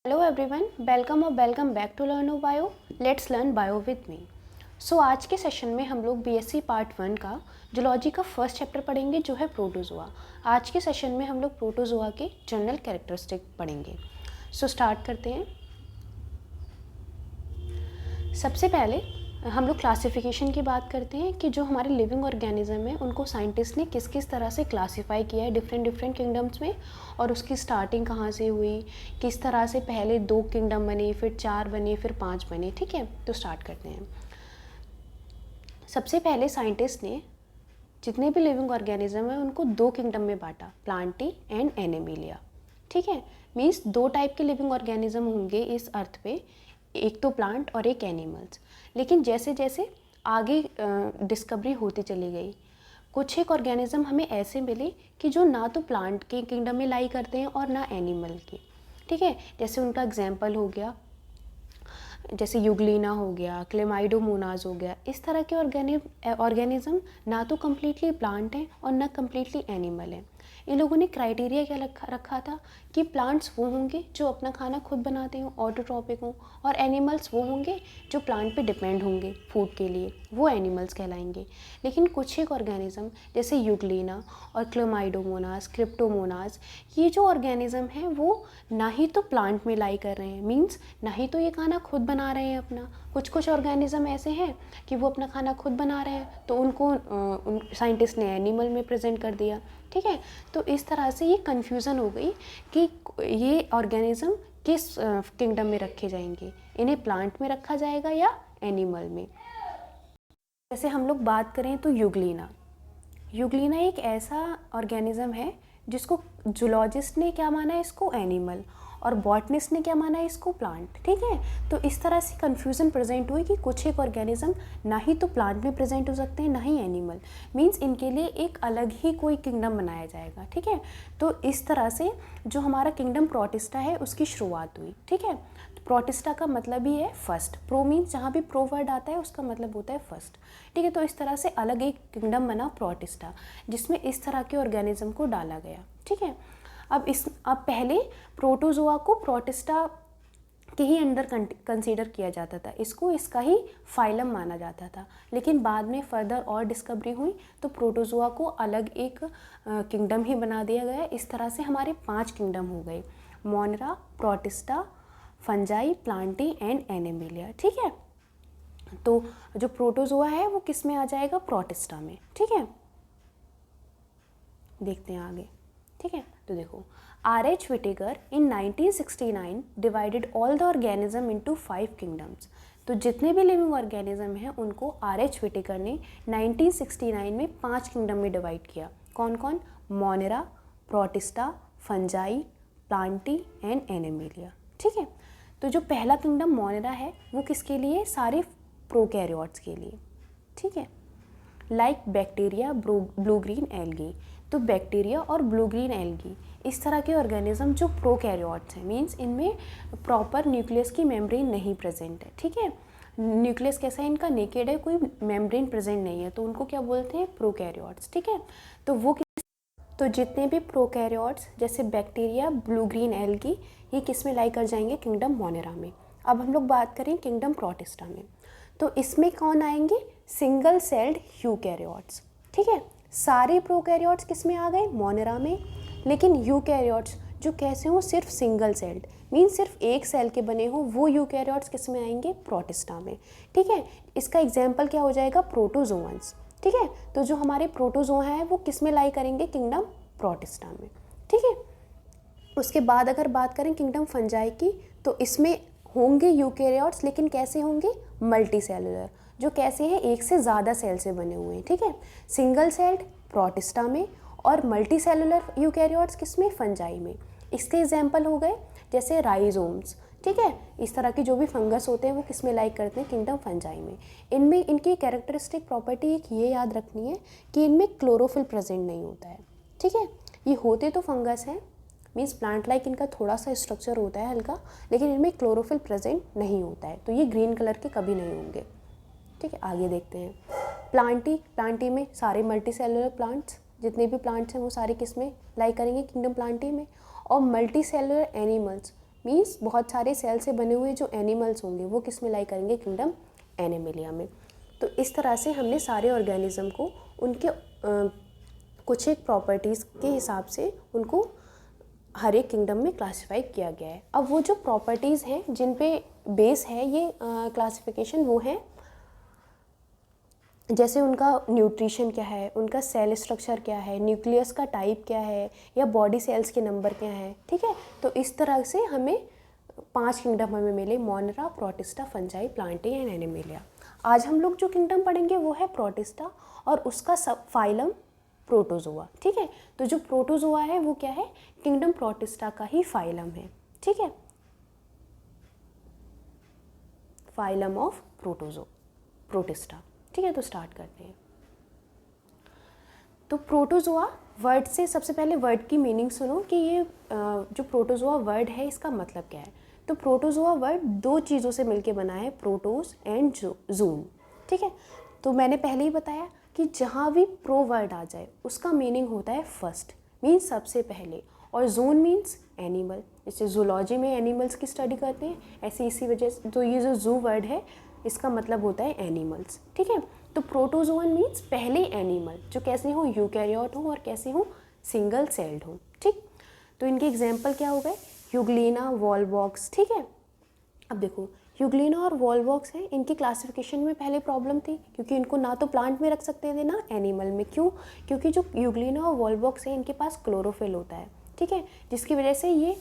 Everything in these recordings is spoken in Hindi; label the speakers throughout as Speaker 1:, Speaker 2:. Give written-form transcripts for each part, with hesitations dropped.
Speaker 1: Hello everyone, welcome back to learn bio. Let's learn bio with me. So आज के सेशन में हम लोग बीएससी पार्ट 1 का जूलॉजी का फर्स्ट चैप्टर पढ़ेंगे जो है प्रोटोजोआ। आज के सेशन में हम लोग प्रोटोजोआ के जनरल कैरेक्टरिस्टिक पढ़ेंगे। सो स्टार्ट करते हैं। सबसे पहले हम लोग क्लासिफिकेशन की बात करते हैं कि जो हमारे लिविंग ऑर्गेनिज्म है उनको साइंटिस्ट ने किस किस तरह से क्लासीफाई किया है डिफरेंट किंगडम्स में, और उसकी स्टार्टिंग कहाँ से हुई, किस तरह से पहले 2 किंगडम बने, फिर 4 बने, फिर 5 बने। ठीक है, तो स्टार्ट करते हैं। सबसे पहले साइंटिस्ट ने जितने भी लिविंग ऑर्गेनिज्म है उनको 2 किंगडम में बांटा, प्लांटी एंड एनिमलिया। ठीक है, मीन्स 2 टाइप के लिविंग ऑर्गेनिज्म होंगे इस अर्थ पे, एक तो प्लांट और एक एनिमल्स। लेकिन जैसे जैसे आगे डिस्कवरी होती चली गई, कुछ एक ऑर्गेनिज्म हमें ऐसे मिले कि जो ना तो प्लांट के किंगडम में लाई करते हैं और ना एनिमल के। ठीक है, जैसे उनका एग्जाम्पल हो गया, जैसे यूग्लिना हो गया, क्लेमाइडोमोनाज हो गया। इस तरह के ऑर्गेनिज्म ना तो कम्प्लीटली प्लांट हैं और ना कम्प्लीटली एनिमल हैं। इन लोगों ने क्राइटेरिया क्या रखा था कि प्लांट्स वो होंगे जो अपना खाना खुद बनाते हों, ऑटोट्रॉपिक हों, और एनिमल्स वो होंगे जो प्लांट पे डिपेंड होंगे फूड के लिए, वो एनिमल्स कहलाएंगे। लेकिन कुछ एक ऑर्गेनिज्म जैसे यूग्लिना और क्लेमाइडोमोनास, क्रिप्टोमोनास, ये जो ऑर्गेनिज्म हैं वो ना ही तो प्लांट में लाई कर रहे हैं, मीन्स ना ही तो ये खाना खुद बना रहे हैं अपना। कुछ ऑर्गेनिज्म ऐसे हैं कि वो अपना खाना खुद बना रहे हैं, तो उनको साइंटिस्ट ने एनिमल में प्रेजेंट कर दिया। ठीक है, तो इस तरह से ये कन्फ्यूज़न हो गई कि ये ऑर्गेनिज्म किस किंगडम में रखे जाएंगे, इन्हें प्लांट में रखा जाएगा या एनिमल में। जैसे हम लोग बात करें तो यूग्लिना एक ऐसा ऑर्गेनिज्म है जिसको जूलॉजिस्ट ने क्या माना है, इसको एनिमल, और बॉटनिस्ट ने क्या माना है, इसको प्लांट। ठीक है, तो इस तरह से कन्फ्यूज़न प्रेजेंट हुई कि कुछ एक ऑर्गेनिज्म ना ही तो प्लांट में प्रेजेंट हो सकते हैं ना ही एनिमल, मीन्स इनके लिए एक अलग ही कोई किंगडम बनाया जाएगा। ठीक है, तो इस तरह से जो हमारा किंगडम प्रोटिस्टा है उसकी शुरुआत हुई। ठीक है, प्रोटिस्टा का मतलब ही है फर्स्ट, प्रो मीन्स जहाँ भी प्रो वर्ड आता है उसका मतलब होता है फर्स्ट। ठीक है, तो इस तरह से अलग एक किंगडम बना प्रोटिस्टा, जिसमें इस तरह के ऑर्गेनिज्म को डाला गया। ठीक है, अब पहले प्रोटोजोआ को प्रोटिस्टा के ही अंडर कंसीडर किया जाता था, इसको इसका ही फाइलम माना जाता था। लेकिन बाद में फर्दर और डिस्कवरी हुई तो प्रोटोजोआ को अलग एक किंगडम ही बना दिया गया। इस तरह से हमारे 5 किंगडम हो गए, मोनरा, protista, fungi, Plantae and Animalia. ठीक है, तो जो प्रोटोजोआ है वो किस में आ जाएगा, प्रोटिस्टा में। ठीक है, देखते हैं आगे। ठीक है, तो देखो, R.H. Whittaker in 1969 divided all the organism into 5 kingdoms. तो जितने भी लिविंग ऑर्गेनिज्म हैं उनको R.H. Whittaker ने 1969 में 5 किंगडम में डिवाइड किया। कौन कौन, Monera, protista, fungi, Plantae and Animalia. ठीक है, तो जो पहला किंगडम मोनेरा है वो किसके लिए, सारे प्रोकैरियोट्स के लिए। ठीक है, like bacteria, blue green algae. तो बैक्टीरिया और ब्लू ग्रीन एल्गी इस तरह के ऑर्गेनिज्म जो प्रोकैरियोट्स हैं, मीन्स इनमें प्रॉपर न्यूक्लियस की मेम्ब्रेन नहीं प्रेजेंट है। ठीक है, न्यूक्लियस कैसा है इनका, नेकेड है, कोई मेम्ब्रेन प्रेजेंट नहीं है, तो उनको क्या बोलते हैं, प्रोकैरियोट्स। ठीक है, तो जितने भी प्रोकैरियोट्स जैसे बैक्टीरिया, ब्लू ग्रीन एल्गी, ये किस में लाई कर जाएंगे, किंगडम मोनेरा में। अब हम लोग बात करें किंगडम प्रोटिस्टा में, तो इसमें कौन आएंगे, सिंगल सेल्ड यूकैरियोट्स। ठीक है, सारे प्रोकैरियोट्स किस में आ गए, मोनेरा में। लेकिन यूकैरियोट्स जो कैसे हों, सिर्फ सिंगल सेल्ड, मीन्स सिर्फ एक सेल के बने हों, वो यूकैरियोट्स किस में आएंगे, प्रोटिस्टा में। ठीक है, इसका एग्जाम्पल क्या हो जाएगा, प्रोटोजोअन्स। ठीक है, तो जो हमारे प्रोटोजोआ हैं वो किस में लाई करेंगे, किंगडम प्रोटिस्टा में। ठीक है, उसके बाद अगर बात करें किंगडम फंजाई की, तो इसमें होंगे यूकैरियोट्स, लेकिन कैसे होंगे, मल्टी सेलुलर, जो कैसे हैं, एक से ज़्यादा सेल से बने हुए हैं। ठीक है, सिंगल सेल्ड प्रोटिस्टा में और मल्टी सेलुलर यूकैरियोट्स किस में, फंजाई में। इसके एग्जाम्पल हो गए जैसे राइजोम्स। ठीक है, इस तरह की जो भी फंगस होते हैं वो किस में लाइक करते हैं, किंगडम फंजाई में। इनमें इनकी कैरेक्टरिस्टिक प्रॉपर्टी एक ये याद रखनी है कि इनमें क्लोरोफिल प्रेजेंट नहीं होता है। ठीक है, ये होते तो फंगस हैं, मीन्स प्लांट लाइक इनका थोड़ा सा स्ट्रक्चर होता है हल्का, लेकिन इनमें क्लोरोफिल प्रेजेंट नहीं होता है, तो ये ग्रीन कलर के कभी नहीं होंगे। ठीक है, आगे देखते हैं। प्लांटी में सारे मल्टी सेलुलर प्लांट्स, जितने भी प्लांट्स हैं वो सारे किस में लाई करेंगे, किंगडम प्लांटी में। और मल्टी सेलुलर एनिमल्स मीन्स बहुत सारे सेल से बने हुए जो एनिमल्स होंगे वो किस में लाई करेंगे, किंगडम एनिमेलिया में। तो इस तरह से हमने सारे ऑर्गेनिज्म को उनके कुछ एक प्रॉपर्टीज़ के हिसाब से उनको हर एक किंगडम में क्लासिफाई किया गया है। अब वो जो प्रॉपर्टीज़ हैं जिन पे बेस है ये क्लासिफिकेशन, वो है जैसे उनका न्यूट्रिशन क्या है, उनका सेल स्ट्रक्चर क्या है, न्यूक्लियस का टाइप क्या है, या बॉडी सेल्स के नंबर क्या है, ठीक है। तो इस तरह से हमें 5 किंगडम हमें मिले, मोनरा, protista, fungi, Plantae and animalia. आज हम लोग जो किंगडम पढ़ेंगे वो है प्रोटिस्टा और उसका सब फाइलम प्रोटोजोआ, ठीक है। तो जो प्रोटोजोआ है वो क्या है, किंगडम प्रोटिस्टा का ही फाइलम है, ठीक है, फाइलम ऑफ प्रोटिस्टा, ठीक है। तो स्टार्ट करते हैं। तो प्रोटोजोआ वर्ड से सबसे पहले वर्ड की मीनिंग सुनो कि ये जो प्रोटोजोआ वर्ड है इसका मतलब क्या है। तो प्रोटोजोआ वर्ड दो चीज़ों से मिलके बना है, प्रोटोस एंड जून, ठीक है। तो मैंने पहले ही बताया कि जहाँ भी प्रो वर्ड आ जाए उसका मीनिंग होता है फर्स्ट, मीन्स सबसे पहले, और जून मीन्स एनिमल। जैसे जूलॉजी में एनिमल्स की स्टडी करते हैं, ऐसे इसी वजह से तो ये जो जू वर्ड है इसका मतलब होता है एनिमल्स, ठीक है। तो प्रोटोजोअन मीन्स पहले एनिमल जो कैसे हो, यूकैरियोट हो और कैसे हो, सिंगल सेल्ड हो, ठीक। तो इनके एग्जाम्पल क्या हो गए, यूग्लिना, वॉलवॉक्स, ठीक है। अब देखो यूग्लिना और वॉलवॉक्स हैं, इनकी क्लासिफिकेशन में पहले प्रॉब्लम थी क्योंकि इनको ना तो प्लांट में रख सकते थे ना एनिमल में। क्यों? क्योंकि जो यूग्लिना और वॉलवॉक्स है इनके पास क्लोरोफिल होता है, ठीक है, जिसकी वजह से ये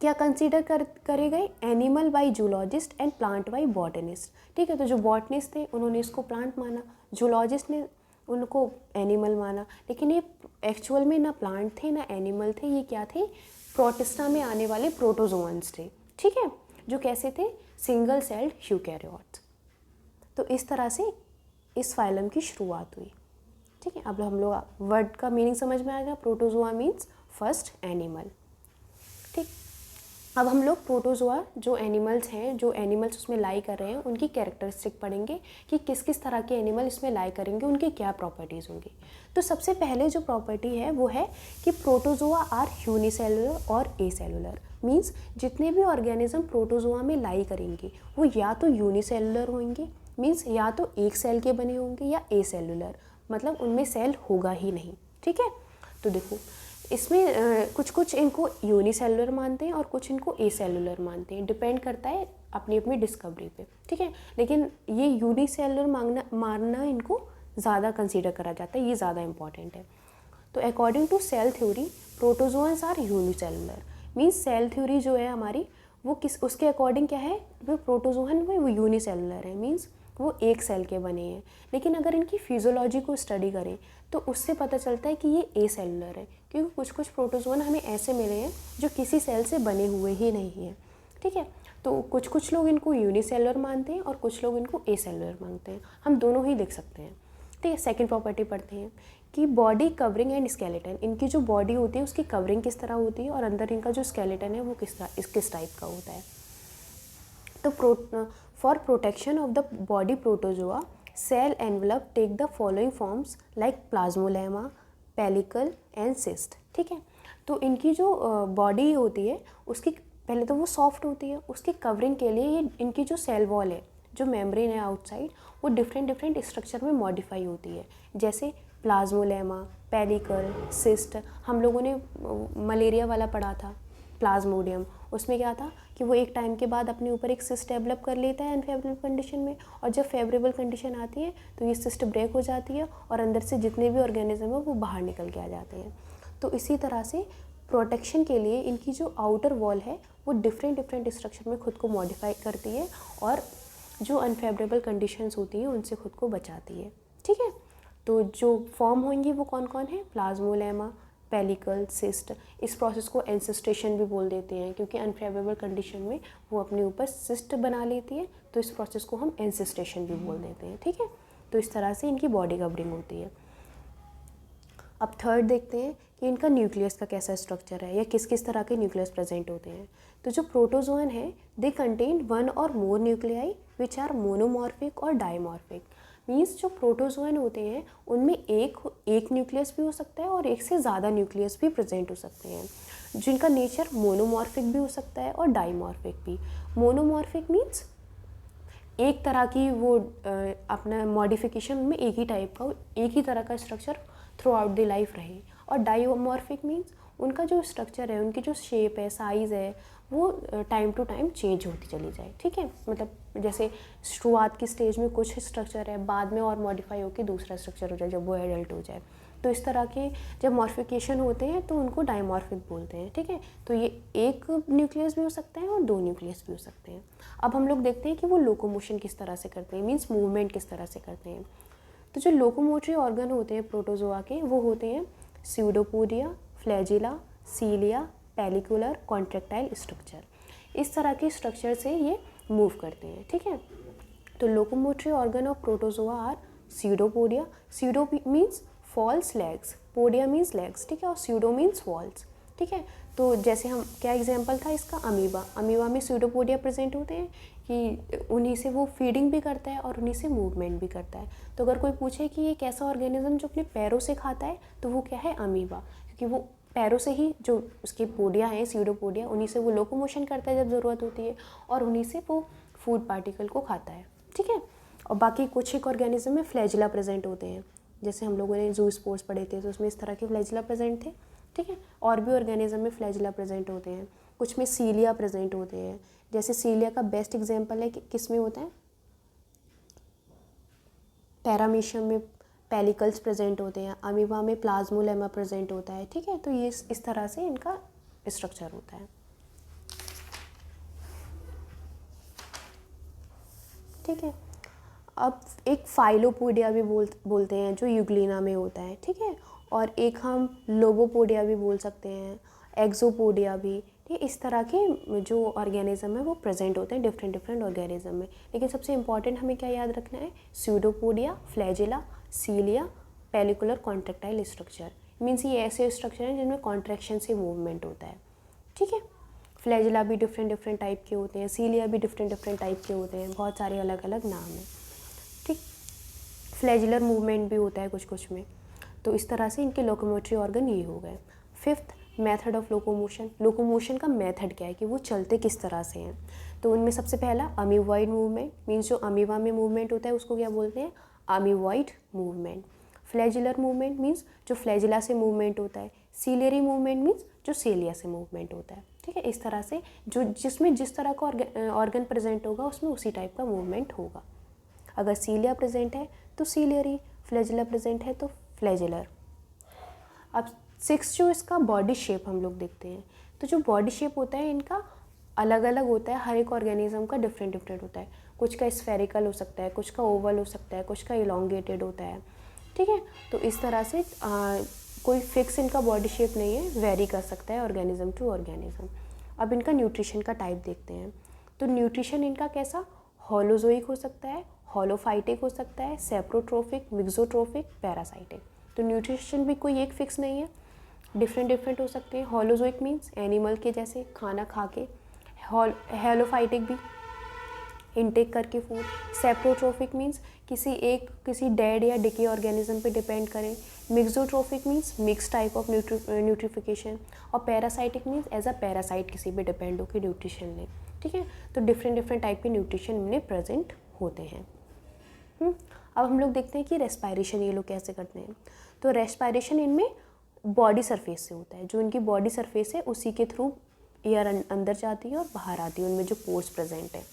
Speaker 1: क्या कंसीडर करे गए, animal by zoologist and plant by botanist, ठीक है। तो जो बॉटनिस्ट थे उन्होंने इसको प्लांट माना, जूलॉजिस्ट ने उनको एनिमल माना, लेकिन ये एक्चुअल में ना प्लांट थे ना एनिमल थे, ये क्या थे, प्रोटिस्टा में आने वाले प्रोटोजोअन्स थे, ठीक है, जो कैसे थे, सिंगल सेल्ड यूकैरियोट्स। तो इस तरह से इस फाइलम की शुरुआत हुई, ठीक है। अब हम लोग वर्ड का मीनिंग समझ में आ गया, प्रोटोजोआ मीन्स फर्स्ट एनिमल, ठीक। अब हम लोग प्रोटोजोआ जो एनिमल्स हैं, जो एनिमल्स उसमें लाई कर रहे हैं, उनकी कैरेक्टरिस्टिक पढ़ेंगे कि किस किस तरह के एनिमल इसमें लाई करेंगे, उनकी क्या प्रॉपर्टीज़ होंगी। तो सबसे पहले जो प्रॉपर्टी है वो है कि प्रोटोजोआ आर यूनिसेलुलर और एसेलुलर, मीन्स जितने भी ऑर्गेनिज्म प्रोटोजोआ में लाई करेंगे वो या तो यूनिसेलुलर होंगे, मीन्स या तो एक सेल के बने होंगे, या एसेलुलर मतलब उनमें सेल होगा ही नहीं, ठीक है। तो देखो इसमें कुछ कुछ इनको यूनिसेलुलर मानते हैं और कुछ इनको एसेलुलर मानते हैं, डिपेंड करता है अपनी अपनी डिस्कवरी पे, ठीक है। लेकिन ये यूनिसेलुलर मानना इनको ज़्यादा कंसीडर करा जाता है, ये ज़्यादा इंपॉर्टेंट है। तो according to cell theory protozoans are unicellular, means cell theory जो है हमारी वो किस उसके अकॉर्डिंग क्या है, वो प्रोटोजोअन वो यूनिसेलुलर है, मीन्स वो एक सेल के बने हैं। लेकिन अगर इनकी फिजियोलॉजी को स्टडी करें तो उससे पता चलता है कि ये एसेलुलर है, क्योंकि कुछ कुछ प्रोटोजोअन हमें ऐसे मिले हैं जो किसी सेल से बने हुए ही नहीं हैं, ठीक है। तो कुछ कुछ लोग इनको यूनिसेलुलर मानते हैं और कुछ लोग इनको एसेलुलर मानते हैं, हम दोनों ही देख सकते हैं, ठीक है। सेकेंड प्रॉपर्टी पढ़ते हैं कि बॉडी कवरिंग एंड स्केलेटन, इनकी जो बॉडी होती है उसकी कवरिंग किस तरह होती है और अंदर इनका जो स्केलेटन है वो किस टाइप का होता है। तो for protection of the body protozoa cell envelope take the following forms like plasmalemma, pellicle and cyst, ठीक है। तो इनकी जो बॉडी होती है उसकी पहले तो वो सॉफ्ट होती है, उसकी कवरिंग के लिए ये इनकी जो सेल वॉल है, जो मेम्ब्रेन है आउटसाइड, वो डिफरेंट स्ट्रक्चर में मॉडिफाई होती है, जैसे प्लाज्मोलेमा, पेलिकल, सिस्ट। हम लोगों ने मलेरिया वाला पढ़ा था प्लाज्मोडियम, उसमें क्या था कि वो एक टाइम के बाद अपने ऊपर एक सिस्ट डेवलप कर लेता है अनफेवरेबल कंडीशन में, और जब फेवरेबल कंडीशन आती है तो ये सिस्ट ब्रेक हो जाती है और अंदर से जितने भी ऑर्गेनिज्म है वो बाहर निकल के आ जाते हैं। तो इसी तरह से प्रोटेक्शन के लिए इनकी जो आउटर वॉल है वो डिफरेंट स्ट्रक्चर में खुद को मॉडिफाई करती है और जो अनफेवरेबल कंडीशंस होती हैं उनसे खुद को बचाती है, ठीक है। तो जो फॉर्म होंगी वो कौन कौन है, प्लाज्मोलेमा, पेलिकल, सिस्ट। इस प्रोसेस को एंसिस्ट्रेशन भी बोल देते हैं क्योंकि अनफेवरेबल कंडीशन में वो अपने ऊपर सिस्ट बना लेती है, तो इस प्रोसेस को हम एंसिस्ट्रेशन भी बोल देते हैं, ठीक है। तो इस तरह से इनकी बॉडी कवरिंग होती है। अब थर्ड देखते हैं कि इनका न्यूक्लियस का कैसा स्ट्रक्चर है या किस किस तरह के न्यूक्लियस प्रेजेंट होते हैं। तो जो प्रोटोजोअन है दे कंटेन वन और मोर न्यूक्लियाई विच आर मोनोमॉर्फिक और डायमॉर्फिक, मीन्स जो प्रोटोजोअन होते हैं उनमें एक न्यूक्लियस भी हो सकता है और एक से ज़्यादा न्यूक्लियस भी प्रेजेंट हो सकते हैं। जिनका नेचर मोनोमॉर्फिक भी हो सकता है और डाइमॉर्फिक भी। मोनोमॉर्फिक मीन्स एक तरह की वो अपना मॉडिफिकेशन में एक ही टाइप का, एक ही तरह का structure through out the life रहे। और डाइमॉर्फिक मीन्स उनका जो स्ट्रक्चर है, उनकी जो शेप है, साइज़ है, वो टाइम टू टाइम चेंज होती चली जाए, ठीक है। मतलब जैसे शुरुआत की स्टेज में कुछ स्ट्रक्चर है, बाद में और मॉडिफाई होकर दूसरा स्ट्रक्चर हो जाए जब वो एडल्ट हो जाए। तो इस तरह के जब मॉर्फिकेशन होते हैं तो उनको डाइमॉर्फिक बोलते हैं, ठीक है। तो ये एक न्यूक्लियस भी हो सकता है और दो न्यूक्लियस भी हो सकते हैं। अब हम लोग देखते हैं कि वो लोकोमोशन किस तरह से करते हैं, मीन्स मूवमेंट किस तरह से करते हैं। तो जो लोकोमोटरी ऑर्गन होते हैं प्रोटोजोआ के, वो होते हैं pseudopodia, flagella, cilia, pellicular, contractile structure. इस तरह के स्ट्रक्चर से ये मूव करते हैं, ठीक है। तो locomotory organ of protozoa are pseudopodia, pseudo means false legs, podia means legs, ठीक है, और स्यूडो मीन्स वॉल्स, ठीक है। तो जैसे हम क्या एग्जांपल था इसका, अमीबा, अमीबा में स्यूडोपोडिया प्रेजेंट होते हैं कि उन्हीं से वो फीडिंग भी करता है और उन्हीं से मूवमेंट भी करता है। तो अगर कोई पूछे कि ये कैसा ऑर्गेनिज्म जो अपने पैरों से खाता है, तो वो क्या है, अमीबा, क्योंकि वो पैरों से ही जो उसके पोडिया हैं, स्यूडोपोडिया, उन्हीं से वो लोकोमोशन करता है जब ज़रूरत होती है, और उन्हीं से वो फूड पार्टिकल को खाता है, ठीक है। और बाकी कुछ एक ऑर्गेनिज्म में फ्लैजिला प्रेजेंट होते हैं, जैसे हम लोगों ने ज़ूस्पोर्स पढ़े थे तो उसमें इस तरह के फ्लैजिला प्रेजेंट थे, ठीक है। और भी ऑर्गेनिज्म में फ्लैजिला प्रेजेंट होते हैं, कुछ में सीलिया प्रेजेंट होते हैं। जैसे सीलिया का बेस्ट एग्जांपल है कि किस में होता है, पैरामीशियम में पेलिकल्स प्रेजेंट होते हैं, अमीबा में प्लाज्मोलेमा प्रेजेंट होता है, ठीक है। तो ये इस तरह से इनका स्ट्रक्चर होता है, ठीक है। अब एक फाइलोपोडिया भी बोलते हैं जो यूग्लिना में होता है, ठीक है। और एक हम लोबोपोडिया भी बोल सकते हैं, एक्सोपोडिया भी, ठीक है। इस तरह के जो ऑर्गेनिज्म है वो प्रेजेंट होते हैं डिफरेंट ऑर्गेनिज्म में। लेकिन सबसे इंपॉर्टेंट हमें क्या याद रखना है, pseudopodia, flagella, cilia, pellicular, contractile structure. Means ये ऐसे स्ट्रक्चर हैं जिनमें कॉन्ट्रैक्शन से मूवमेंट होता है, ठीक है। फ्लैजिला भी डिफरेंट टाइप के होते हैं, सीलिया भी डिफरेंट टाइप के होते हैं, बहुत सारे अलग अलग नाम हैं, ठीक। फ्लैजिलर मूवमेंट भी होता है कुछ कुछ में। तो इस तरह से इनके लोकोमोटरी ऑर्गन ये हो गए। Fifth, method of locomotion. Locomotion का मेथड क्या है कि वो चलते किस तरह से हैं। तो उनमें सबसे पहला अमीबॉइड मूवमेंट, मीन्स जो अमीबा में मूवमेंट होता है उसको क्या बोलते हैं, amoeboid movement. Flagellar movement means जो फ्लैजिला से मूवमेंट होता है। सीलियरी मूवमेंट मीन्स जो सीलिया से मूवमेंट होता है, ठीक है। इस तरह से जो जिसमें जिस तरह का ऑर्गन प्रेजेंट होगा उसमें उसी टाइप का मूवमेंट होगा। अगर सीलिया प्रेजेंट है तो सीलियरी, फ्लैजिला प्रेजेंट है तो फ्लैजिलर। अब सिक्स जो इसका बॉडी शेप हम लोग देखते हैं, तो जो बॉडी शेप होता है इनका अलग अलग होता है, हर एक ऑर्गेनिज्म का डिफरेंट होता है। कुछ का स्फेरिकल हो सकता है, कुछ का ओवल हो सकता है, कुछ का इलोंगेटेड होता है, ठीक है। तो इस तरह से कोई फिक्स इनका बॉडी शेप नहीं है, वेरी कर सकता है ऑर्गेनिज्म टू ऑर्गेनिज्म। अब इनका न्यूट्रिशन का टाइप देखते हैं। तो न्यूट्रिशन इनका कैसा, होलोजोइक हो सकता है, होलोफाइटिक हो सकता है, सेप्रोट्रोफिक, मिक्सोट्रोफिक, पैरासाइटिक। तो न्यूट्रिशन भी कोई एक फिक्स नहीं है, डिफरेंट हो सकते हैं। होलोजोइक मीन्स एनिमल के जैसे खाना खा के, हेलोफाइटिक भी इनटेक करके फूड। सेप्रोट्रोफिक मीन्स किसी डेड या डिके ऑर्गेनिज्म पे डिपेंड करें। Mixotrophic means mix type of nutrification. और parasitic means as a parasite किसी पे डिपेंड होकर न्यूट्रिशन लें, ठीक है। तो डिफरेंट टाइप के न्यूट्रिशन इनमें प्रेजेंट होते हैं। अब हम लोग देखते हैं कि रेस्पायरेशन ये लोग कैसे करते हैं। तो रेस्पायरेशन इनमें बॉडी सरफेस से होता है, जो इनकी बॉडी सरफेस है उसी के थ्रू एयर अंदर जाती है और बाहर आती है, उनमें जो पोर्स प्रेजेंट है।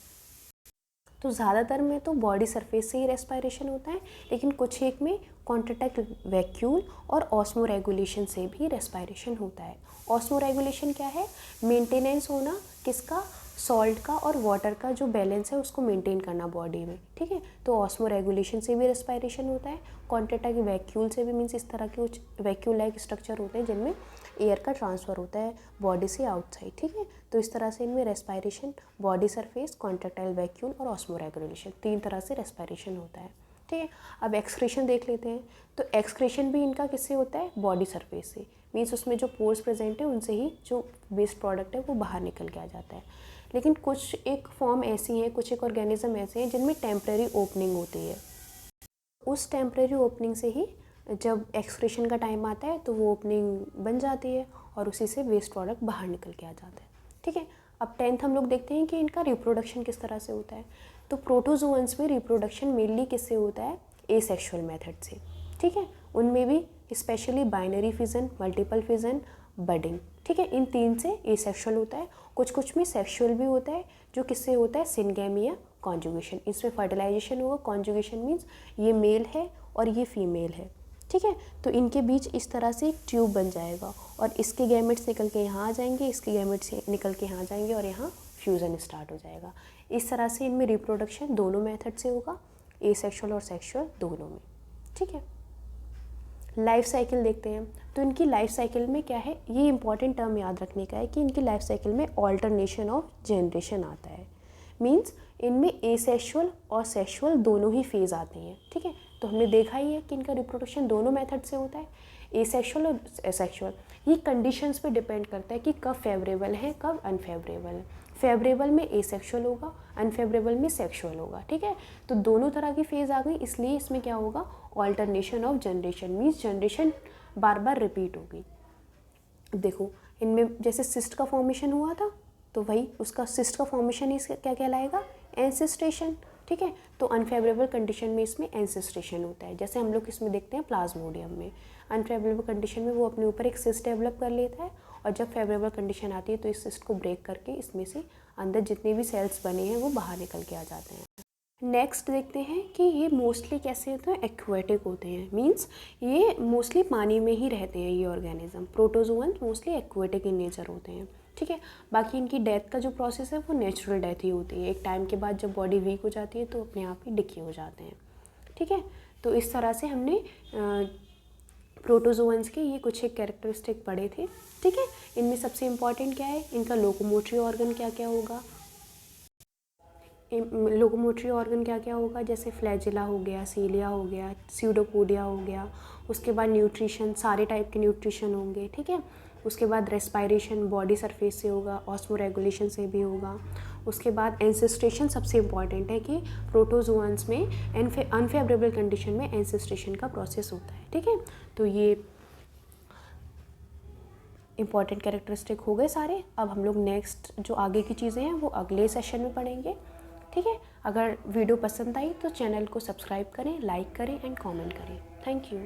Speaker 1: तो ज़्यादातर में तो बॉडी सरफेस से ही रेस्पायरेशन होता है, लेकिन कुछ एक में कॉन्ट्रैक्ट वैक्यूल और ऑस्मो रेगुलेशन से भी रेस्पायरेशन होता है। ऑस्मो रेगुलेशन क्या है, मेंटेनेंस होना किसका, सॉल्ट का और वाटर का जो बैलेंस है उसको मेंटेन करना बॉडी में, ठीक है। तो ऑस्मो रेगुलेशन से भी रेस्पायरेशन होता है। कॉन्ट्रैक्ट वैक्यूल से भी, मीन्स इस तरह के कुछ वैक्यूल लाइक स्ट्रक्चर होते हैं जिनमें एयर का ट्रांसफ़र होता है बॉडी से आउटसाइड, ठीक है। तो इस तरह से इनमें respiration, body surface, contractile vacuole और ऑस्मो रेगुलेशन, 3 तरह से रेस्पायरेशन होता है, ठीक है। अब एक्सक्रीशन देख लेते हैं। तो एक्सक्रीशन भी इनका किससे होता है, बॉडी सरफेस से, मीन्स उसमें जो पोर्स प्रेजेंट है उनसे ही जो वेस्ट प्रोडक्ट है वो बाहर निकल के आ जाता है। लेकिन कुछ एक फॉर्म ऐसी हैं, कुछ एक ऑर्गेनिज्म ऐसे हैं जिनमें टेम्प्रेरी ओपनिंग होती है। उस टेम्प्रेरी ओपनिंग से ही जब एक्सक्रीशन का टाइम आता है तो वो ओपनिंग बन जाती है और उसी से वेस्ट प्रोडक्ट बाहर निकल के आ जाता है। ठीक है, अब 10th हम लोग देखते हैं कि इनका रिप्रोडक्शन किस तरह से होता है। तो प्रोटोजोअन्स में रिप्रोडक्शन मेनली किससे होता है, एसेक्सुअल मेथड से। ठीक है, उनमें भी specially binary fission, multiple fission, budding. ठीक है, इन 3 से एसेक्सुअल होता है। कुछ में सेक्सुअल भी होता है, जो किससे होता है, सिनगैमी या कॉन्जुगेशन। इसमें फर्टिलाइजेशन होगा। कॉन्जुगेशन मीन्स ये मेल है और ये फीमेल है। ठीक है, तो इनके बीच इस तरह से एक ट्यूब बन जाएगा और इसके गैमेट्स निकल के यहाँ आ जाएंगे, इसके गैमेट्स निकल के यहाँ आ जाएंगे और यहाँ फ्यूज़न स्टार्ट हो जाएगा। इस तरह से इनमें रिप्रोडक्शन दोनों मेथड से होगा, एसेक्सुअल और सेक्सुअल दोनों में। ठीक है, लाइफ साइकिल देखते हैं। तो इनकी लाइफ साइकिल में क्या है, ये इंपॉर्टेंट टर्म याद रखने का है कि इनकी लाइफ साइकिल में ऑल्टरनेशन ऑफ जनरेशन आता है। मीन्स इनमें एसेक्सुअल और सेक्सुअल दोनों ही फेज़ आते हैं। ठीक है, तो हमने देखा ही है कि इनका रिप्रोडक्शन दोनों मेथड से होता है, एसेक्सुअल और सेक्सुअल। ये कंडीशंस पे डिपेंड करता है कि कब फेवरेबल है, कब अनफेवरेबल है। फेवरेबल में एसेक्सुअल होगा, अनफेवरेबल में सेक्सुअल होगा। ठीक है, तो दोनों तरह की फेज़ आ गई, इसलिए इसमें क्या होगा, alternation of generation. Means generation bar bar repeat होगी। देखो, इनमें जैसे सिस्ट का फॉर्मेशन हुआ था, तो वही उसका सिस्ट का फॉर्मेशन इसका क्या कहलाएगा, एंसेस्ट्रेशन। ठीक है, तो अनफेवरेबल कंडीशन में इसमें एंसेस्ट्रेशन होता है। जैसे हम लोग इसमें देखते हैं प्लाज्मोडियम में, अनफेवरेबल कंडीशन में वो अपने ऊपर एक सिस्ट डेवलप कर लेता है और जब फेवरेबल कंडीशन आती है तो इस सिस्ट को ब्रेक करके इसमें से अंदर जितने भी सेल्स बने हैं वो बाहर निकल के आ जाते हैं। नेक्स्ट देखते हैं कि ये मोस्टली कैसे होते हैं, एक्वेटिक होते हैं। मींस ये मोस्टली पानी में ही रहते हैं ये organism. Protozoan mostly aquatic in nature होते हैं। ठीक है, बाकी इनकी डेथ का जो प्रोसेस है वो नेचुरल डेथ ही होती है। एक टाइम के बाद जब बॉडी वीक हो जाती है तो अपने आप ही डिके हो जाते हैं। ठीक है, तो इस तरह से हमने प्रोटोजोअन्स के ये कुछ एक कैरेक्टरिस्टिक पढ़े थे। ठीक है, इनमें सबसे इम्पॉर्टेंट क्या है, इनका लोकोमोटरी ऑर्गन क्या क्या होगा। लोकोमोटरी ऑर्गन क्या क्या होगा, जैसे फ्लैजिला हो गया, सीलिया हो गया, स्यूडोपोडिया हो गया। उसके बाद न्यूट्रिशन, सारे टाइप के न्यूट्रिशन होंगे। ठीक है, उसके बाद रेस्पायरेशन बॉडी सरफेस से होगा, ऑस्मो रेगुलेशन से भी होगा। उसके बाद एंसेस्ट्रेशन सबसे इम्पॉर्टेंट है कि प्रोटोजोअन्स में अनफेवरेबल कंडीशन में एंसेस्ट्रेशन का प्रोसेस होता है। ठीक है, तो ये इंपॉर्टेंट कैरेक्टरिस्टिक हो गए सारे। अब हम लोग नेक्स्ट जो आगे की चीज़ें हैं वो अगले सेशन में पढ़ेंगे। ठीक है, अगर वीडियो पसंद आई तो चैनल को सब्सक्राइब करें, लाइक करें एंड कमेंट करें। Thank you.